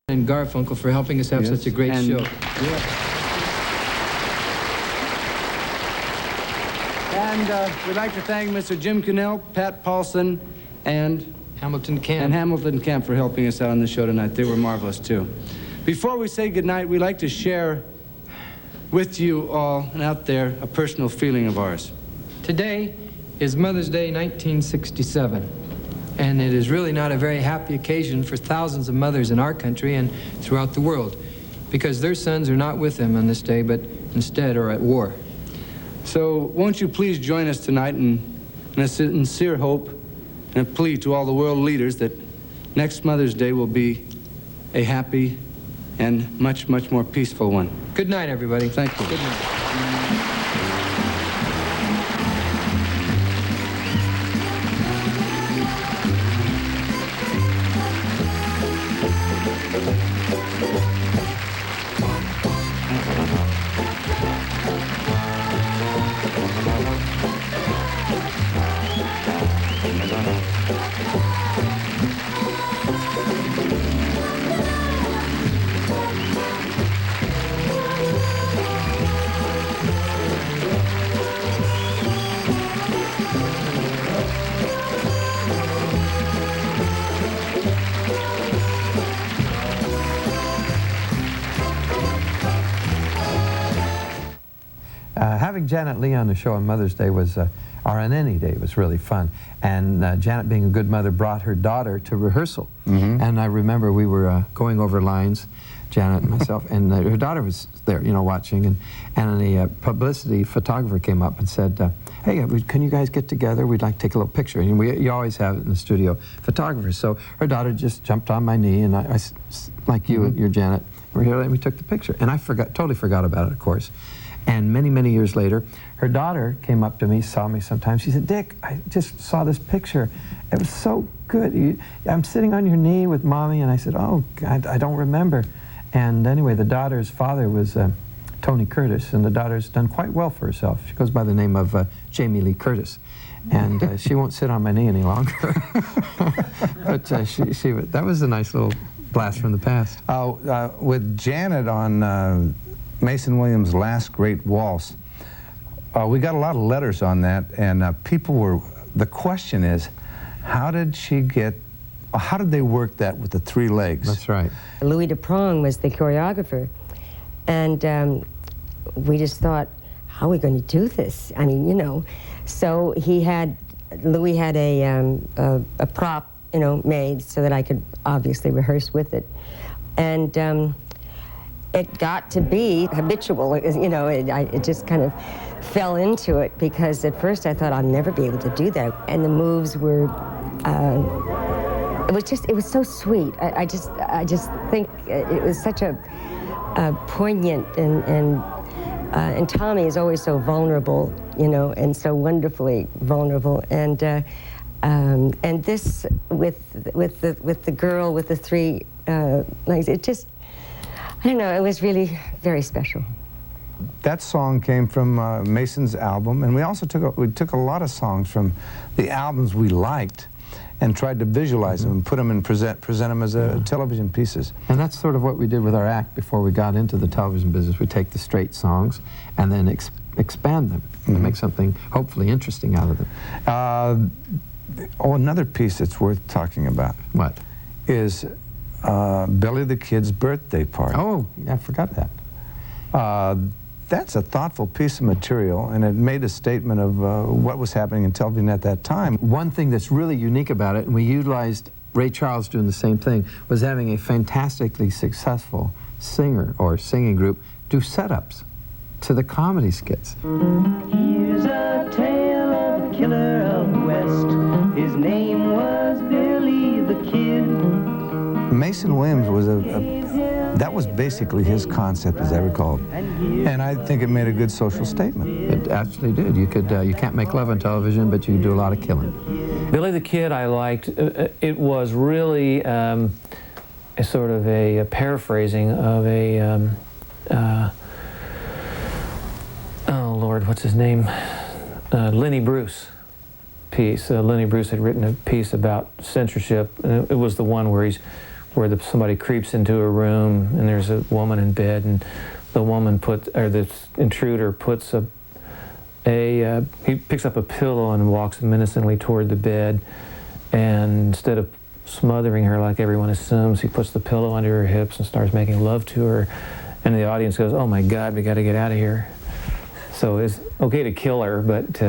and Garfunkel for helping us have such a great show. And we'd like to thank Mr. Jim Cannell, Pat Paulson, and Hamilton Camp for helping us out on the show tonight. They were marvelous, too. Before we say goodnight, we'd like to share with you all and out there a personal feeling of ours. Today is Mother's Day 1967. And it is really not a very happy occasion for thousands of mothers in our country and throughout the world, because their sons are not with them on this day, but instead are at war. So won't you please join us tonight in a sincere hope and a plea to all the world leaders that next Mother's Day will be a happy and much, much more peaceful one. Good night, everybody. Thank you. Good night. Having Janet Leigh on the show on Mother's Day was, or on any day, was really fun. And Janet, being a good mother, brought her daughter to rehearsal. And I remember we were going over lines, Janet and myself, and her daughter was there, you know, watching. And the publicity photographer came up and said, hey, can you guys get together? We'd like to take a little picture. And you always have it in the studio, photographers. So her daughter just jumped on my knee, and I like you and your Janet, we're here, and we took the picture. And I totally forgot about it, of course. And many, many years later, her daughter came up to me, saw me sometime. She said, Dick, I just saw this picture. It was so good. I'm sitting on your knee with Mommy. And I said, oh, God, I don't remember. And anyway, the daughter's father was Tony Curtis, and the daughter's done quite well for herself. She goes by the name of Jamie Lee Curtis. And she won't sit on my knee any longer. But that was a nice little blast from the past. With Janet on Mason Williams' Last Great Waltz, we got a lot of letters on that, and the question is, how did they work that with the three legs? That's right. Louis DuProng was the choreographer, and we just thought, how are we going to do this? I mean, you know, so Louis had a prop, you know, made so that I could obviously rehearse with it. And it got to be habitual, you know, it just kind of fell into it, because at first I thought I'd never be able to do that. And the moves were, it was so sweet. I just think it was such a poignant, and Tommy is always so vulnerable, you know, and so wonderfully vulnerable. And this with the girl with the three legs, it just, I don't know, it was really very special. That song came from Mason's album, and we also took a lot of songs from the albums we liked and tried to visualize them and put them and present them as television pieces. And that's sort of what we did with our act before we got into the television business. We take the straight songs and then expand them and make something hopefully interesting out of them. Another piece that's worth talking about. What? Is Billy the Kid's birthday party. Oh, I forgot that. That's a thoughtful piece of material, and it made a statement of what was happening in television at that time. One thing that's really unique about it, and we utilized Ray Charles doing the same thing, was having a fantastically successful singer or singing group do setups to the comedy skits. Here's a tale of a killer of the West. His name was Billy the Kid. Mason Williams was that was basically his concept, as I recall. And I think it made a good social statement. It actually did. You can't make love on television, but you can do a lot of killing. Billy the Kid I liked. It was really a sort of a paraphrasing of a, oh Lord, what's his name? Lenny Bruce piece. Lenny Bruce had written a piece about censorship, and it was the one where he's where somebody creeps into a room and there's a woman in bed, and the woman the intruder puts he picks up a pillow and walks menacingly toward the bed, and instead of smothering her like everyone assumes, he puts the pillow under her hips and starts making love to her, and the audience goes, "Oh my God, we got to get out of here." So it's okay to kill her, but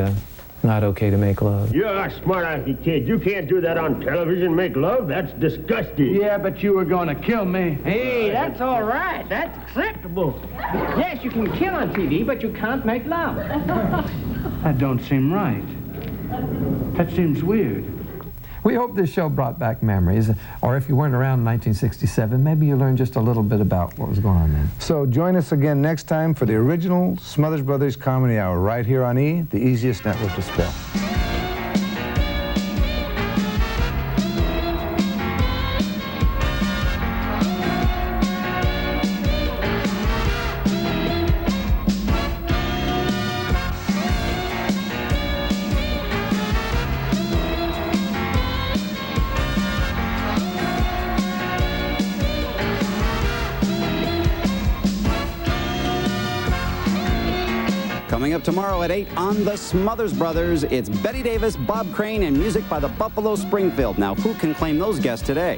not okay to make love. You're a smart-alecky kid. You can't do that on television, make love. That's disgusting. Yeah, but you were going to kill me. Hey, that's all right. That's acceptable. Yes, you can kill on TV, but you can't make love. That don't seem right. That seems weird. We hope this show brought back memories, or if you weren't around in 1967, maybe you learned just a little bit about what was going on then. So join us again next time for the original Smothers Brothers Comedy Hour right here on E!, the easiest network to spell. Coming up tomorrow at 8 on the Smothers Brothers, it's Betty Davis, Bob Crane, and music by the Buffalo Springfield. Now, who can claim those guests today?